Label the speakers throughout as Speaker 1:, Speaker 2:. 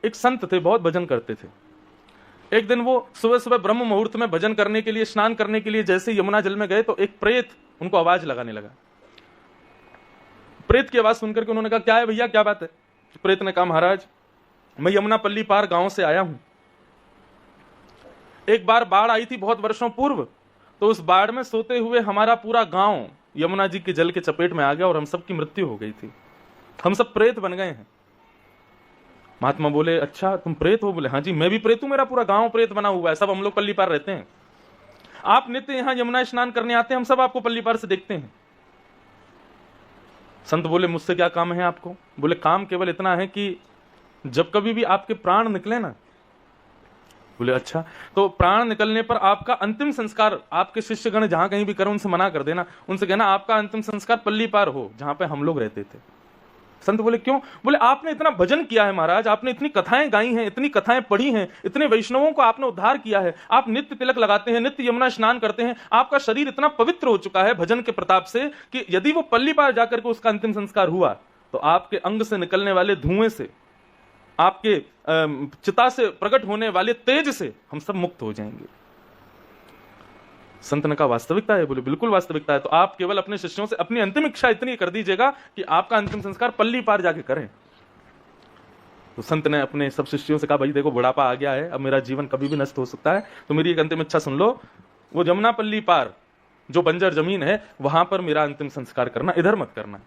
Speaker 1: एक संत थे, बहुत भजन करते थे। एक दिन वो सुबह सुबह ब्रह्म मुहूर्त में भजन करने के लिए, स्नान करने के लिए जैसे यमुना जल में गए तो एक प्रेत उनको आवाज लगाने लगा। प्रेत की आवाज सुनकर के उन्होंने कहा, क्या है भैया, क्या बात है? प्रेत ने कहा, महाराज मैं यमुना पल्ली पार गांव से आया हूं। एक बार बाढ़ आई थी बहुत वर्षों पूर्व, तो उस बाढ़ में सोते हुए हमारा पूरा गांव यमुना जी के जल के चपेट में आ गया और हम सबकी मृत्यु हो गई थी। हम सब प्रेत बन गए हैं। महात्मा बोले, अच्छा तुम प्रेत हो? बोले, हाँ जी मैं भी प्रेत हूं, मेरा पूरा गांव प्रेत बना हुआ है, सब हम लोग पल्ली पार रहते हैं। आप नित्य यहां यमुना स्नान करने आते हैं, हम सब आपको पल्ली पार से देखते हैं। संत बोले, मुझसे क्या काम है आपको? बोले, काम केवल इतना है कि जब कभी भी आपके प्राण निकले ना। बोले, अच्छा, तो प्राण निकलने पर आपका अंतिम संस्कार आपके शिष्यगण जहां कहीं भी करें उनसे मना कर देना, उनसे कहना आपका अंतिम संस्कार पल्ली पार हो जहां पे हम लोग रहते थे। संत बोले, क्यों? बोले, आपने इतना भजन किया है महाराज, आपने इतनी कथाएं गाई हैं, इतनी कथाएं पढ़ी हैं, इतने वैष्णवों को आपने उद्धार किया है, आप नित्य तिलक लगाते हैं, नित्य यमुना स्नान करते हैं, आपका शरीर इतना पवित्र हो चुका है भजन के प्रताप से कि यदि वो पल्ली पार जाकर के उसका अंतिम संस्कार हुआ तो आपके अंग से निकलने वाले धुएं से, आपके चिता से प्रकट होने वाले तेज से हम सब मुक्त हो जाएंगे। संत ने कहा, वास्तविकता है? बोले, बिल्कुल वास्तविकता है। तो आप केवल अपने शिष्यों से अपनी अंतिम इच्छा इतनी कर दीजिएगा कि आपका अंतिम संस्कार पल्ली पार जाके करें। तो संत ने अपने सब शिष्यों से कहा, भाई देखो बुढ़ापा आ गया है, अब मेरा जीवन कभी भी नष्ट हो सकता है, तो मेरी एक अंतिम इच्छा सुन लो, वो जमुना पल्ली पार जो बंजर जमीन है वहां पर मेरा अंतिम संस्कार करना, इधर मत करना।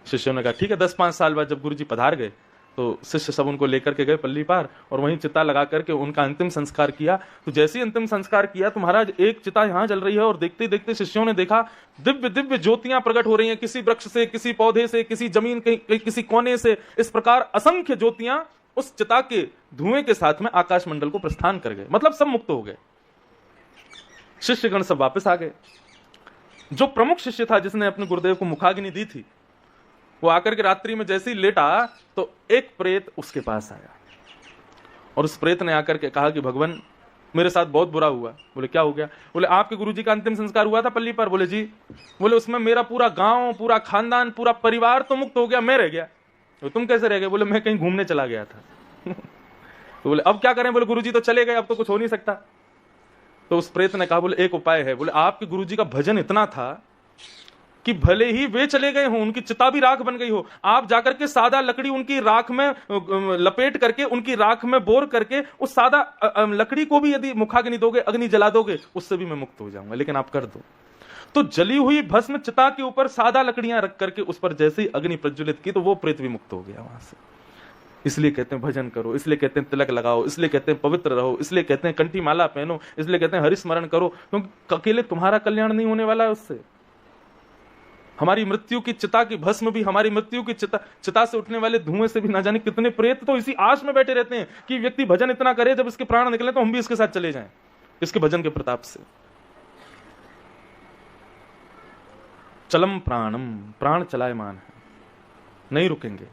Speaker 1: शिष्यों ने कहा, ठीक है। 10-5 साल बाद जब गुरु जी पधार गए तो शिष्य सब उनको लेकर के गए पल्ली पार और वहीं चिता लगा करके उनका अंतिम संस्कार किया। तो जैसे ही अंतिम संस्कार किया तो महाराज एक चिता यहां जल रही है और देखते देखते शिष्यों ने देखा दिव्य दिव्य ज्योतियां प्रकट हो रही हैं, किसी वृक्ष से, किसी पौधे से, किसी जमीन के किसी कोने से, इस प्रकार असंख्य ज्योतियां उस चिता के धुएं के साथ में आकाश मंडल को प्रस्थान कर गए। मतलब सब मुक्त हो गए। शिष्यगण सब वापस आ गए। जो प्रमुख शिष्य था जिसने अपने गुरुदेव को मुखाग्नि दी थी, वो आकर के रात्रि में जैसे ही लेटा तो एक प्रेत उसके पास आया और उस प्रेत ने आकर के कहा कि भगवान मेरे साथ बहुत बुरा हुआ। बोले, क्या हो गया? बोले, आपके गुरुजी का अंतिम संस्कार हुआ था पल्ली पर। बोले, जी। बोले, उसमें मेरा पूरा गांव, पूरा खानदान, पूरा परिवार तो मुक्त हो गया, मैं रह गया। तो तुम कैसे रह गए? बोले, मैं कहीं घूमने चला गया था। तो बोले, अब क्या करें? बोले, गुरुजी तो चले गए, अब तो कुछ हो नहीं सकता। तो उस प्रेत ने कहा, बोले एक उपाय है। बोले, आपके गुरुजी का भजन इतना था कि भले ही वे चले गए हों, उनकी चिता भी राख बन गई हो, आप जाकर के सादा लकड़ी उनकी राख में लपेट करके, उनकी राख में बोर करके उस सादा लकड़ी को भी यदि मुखाग्नि दोगे, अग्नि जला दोगे, उससे भी मैं मुक्त हो जाऊंगा, लेकिन आप कर दो। तो जली हुई भस्म चिता के ऊपर सादा लकड़ियां रख करके उस पर जैसे ही अग्नि प्रज्वलित की तो वो प्रेत भी मुक्त हो गया वहां से। इसलिए कहते हैं भजन करो, इसलिए कहते हैं तिलक लगाओ, इसलिए कहते हैं पवित्र रहो, इसलिए कहते हैं कंठी माला पहनो, इसलिए कहते हैं हरिस्मरण करो, क्योंकि अकेले तुम्हारा कल्याण नहीं होने वाला है उससे। हमारी मृत्यु की चिता की भस्म भी, हमारी मृत्यु की चिता से उठने वाले धुएं से भी ना जाने कितने प्रेत तो इसी आश में बैठे रहते हैं कि व्यक्ति भजन इतना करे, जब इसके प्राण निकले तो हम भी इसके साथ चले जाएं, इसके भजन के प्रताप से। चलम प्राणम, प्राण चलायमान है, नहीं रुकेंगे।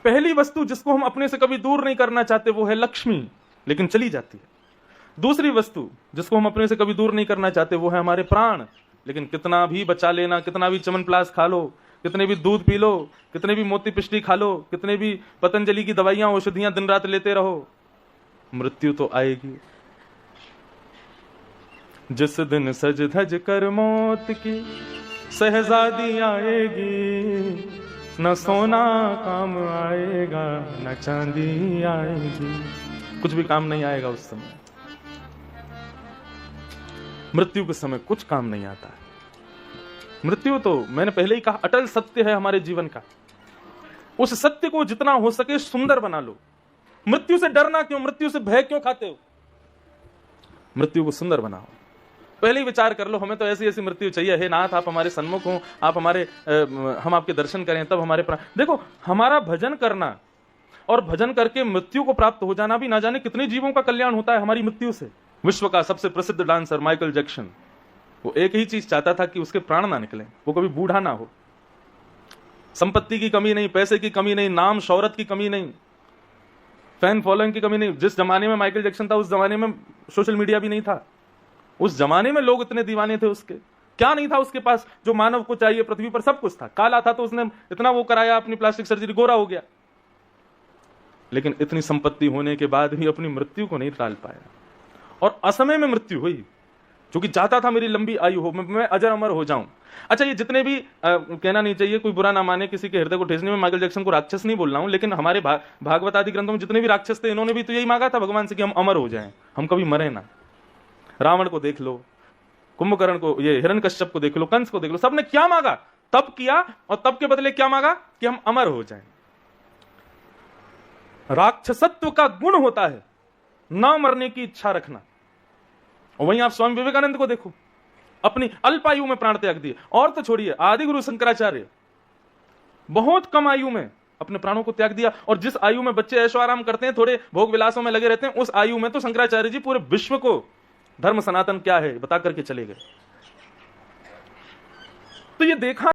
Speaker 1: पहली वस्तु जिसको हम अपने से कभी दूर नहीं करना चाहते वो है लक्ष्मी, लेकिन चली जाती है। दूसरी वस्तु जिसको हम अपने से कभी दूर नहीं करना चाहते वो है हमारे प्राण, लेकिन कितना भी बचा लेना, कितना भी च्यवनप्राश खा लो, कितने भी दूध पी लो, कितने भी मोती पिष्टी खा लो, कितने भी पतंजलि की दवाइयां औषधियां दिन रात लेते रहो, मृत्यु तो आएगी। जिस दिन सज धज कर मौत की शहजादी आएगी, न सोना काम आएगा, न चांदी आएगी, कुछ भी काम नहीं आएगा उस समय। मृत्यु के समय कुछ काम नहीं आता है। मृत्यु तो मैंने पहले ही कहा अटल सत्य है हमारे जीवन का। उस सत्य को जितना हो सके सुंदर बना लो। मृत्यु से डरना क्यों? मृत्यु से भय क्यों खाते हो? मृत्यु को सुंदर बनाओ। पहले ही विचार कर लो, हमें तो ऐसी ऐसी मृत्यु चाहिए। हे नाथ, आप हमारे सन्मुख हो, आप हमारे हम आपके दर्शन करें, तब हमारे प्राण। देखो, हमारा भजन करना और भजन करके मृत्यु को प्राप्त हो जाना भी ना जाने कितने जीवों का कल्याण होता है हमारी मृत्यु से। विश्व का सबसे प्रसिद्ध डांसर माइकल जैक्सन, वो एक ही चीज चाहता था कि उसके प्राण ना निकले, वो कभी बूढ़ा ना हो। संपत्ति की कमी नहीं, पैसे की कमी नहीं, नाम शौहरत की कमी नहीं, फैन फॉलोइंग की कमी नहीं। जिस जमाने में माइकल जैक्सन था उस जमाने में सोशल मीडिया भी नहीं था। उस जमाने में लोग इतने दीवाने थे उसके, क्या नहीं था उसके पास जो मानव को चाहिए पृथ्वी पर? सब कुछ था। काला था तो उसने इतना वो कराया, अपनी प्लास्टिक सर्जरी, गोरा हो गया। लेकिन इतनी संपत्ति होने के बाद भी अपनी मृत्यु को नहीं टाल पाया, और असमय में मृत्यु हुई, क्योंकि चाहता था मेरी लंबी आयु हो, मैं अजर अमर हो जाऊं। अच्छा, ये जितने भी कहना नहीं चाहिए, कोई बुरा ना माने, किसी के हृदय को ठेसने में माइकल जैक्सन को राक्षस नहीं बोल रहा हूं, लेकिन हमारे भागवत आदि ग्रंथों में जितने भी राक्षस थे, इन्होंने भी तो यही मांगा था भगवान से कि हम अमर हो जाएं, हम कभी मरे ना। रावण को देख लो, कुंभकर्ण को, ये हिरण्यकश्यप को देख लो, कंस को देख लो, सबने क्या मांगा? तप किया, और तप के बदले क्या मांगा? कि हम अमर हो जाएं। राक्षसत्व का गुण होता है ना मरने की इच्छा रखना। और वहीं आप स्वामी विवेकानंद को देखो, अपनी अल्पायु में प्राण त्याग दिए। और तो छोड़िए, आदि गुरु शंकराचार्य बहुत कम आयु में अपने प्राणों को त्याग दिया। और जिस आयु में बच्चे ऐशो आराम करते हैं, थोड़े भोग विलासों में लगे रहते हैं, उस आयु में तो शंकराचार्य जी पूरे विश्व को धर्म सनातन क्या है बता करके चले गए। तो ये देखा